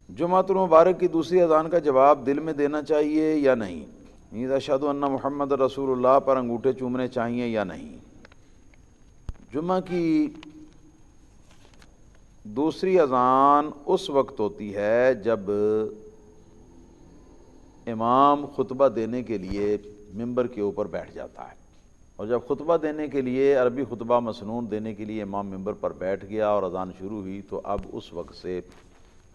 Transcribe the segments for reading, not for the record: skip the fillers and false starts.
جمعۃ المبارک کی دوسری اذان کا جواب دل میں دینا چاہیے یا نہیں؟ عید اشہد ان محمد رسول اللہ پر انگوٹھے چومنے چاہیے یا نہیں؟ جمعہ کی دوسری اذان اس وقت ہوتی ہے جب امام خطبہ دینے کے لیے ممبر کے اوپر بیٹھ جاتا ہے، اور جب خطبہ دینے کے لیے عربی خطبہ مسنون دینے کے لیے امام ممبر پر بیٹھ گیا اور اذان شروع ہوئی تو اب اس وقت سے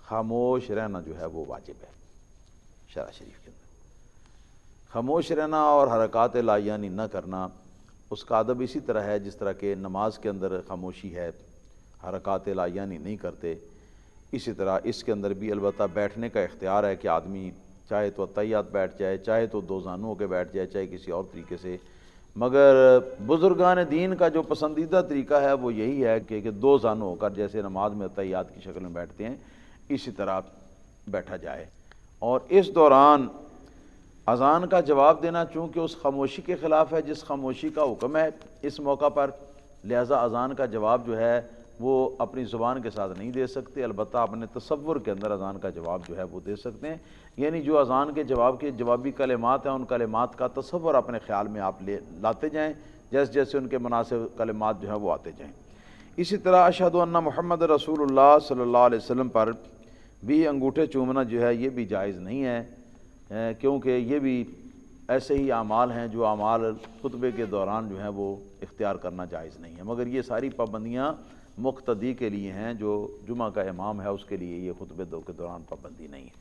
خاموش رہنا جو ہے وہ واجب ہے شرع شریف کے اندر۔ خاموش رہنا اور حرکات لاعیانی نہ کرنا اس کا ادب اسی طرح ہے جس طرح کہ نماز کے اندر خاموشی ہے، حرکات لاعیانی نہیں کرتے، اسی طرح اس کے اندر بھی البتہ بیٹھنے کا اختیار ہے کہ آدمی چاہے تو اتحیات بیٹھ جائے، چاہے تو دو زانوں ہو کے بیٹھ جائے، چاہے کسی اور طریقے سے، مگر بزرگان دین کا جو پسندیدہ طریقہ ہے وہ یہی ہے کہ دو زانوں ہو کر جیسے نماز میں اتحیات کی شکل میں بیٹھتے ہیں اسی طرح بیٹھا جائے۔ اور اس دوران اذان کا جواب دینا چونکہ اس خاموشی کے خلاف ہے جس خاموشی کا حکم ہے اس موقع پر، لہذا اذان کا جواب جو ہے وہ اپنی زبان کے ساتھ نہیں دے سکتے، البتہ اپنے تصور کے اندر اذان کا جواب جو ہے وہ دے سکتے ہیں، یعنی جو اذان کے جواب کے جوابی کلمات ہیں ان کلمات کا تصور اپنے خیال میں آپ لاتے جائیں، جیسے جیسے ان کے مناسب کلمات جو ہیں وہ آتے جائیں۔ اسی طرح اشہد ان محمد رسول اللہ صلی اللہ علیہ وسلم پر بھی انگوٹھے چومنا جو ہے یہ بھی جائز نہیں ہے، کیونکہ یہ بھی ایسے ہی اعمال ہیں جو اعمال خطبے کے دوران جو ہیں وہ اختیار کرنا جائز نہیں ہے، مگر یہ ساری پابندیاں مقتدی کے لیے ہیں، جو جمعہ کا امام ہے اس کے لیے یہ خطبے کے دوران پابندی نہیں ہے۔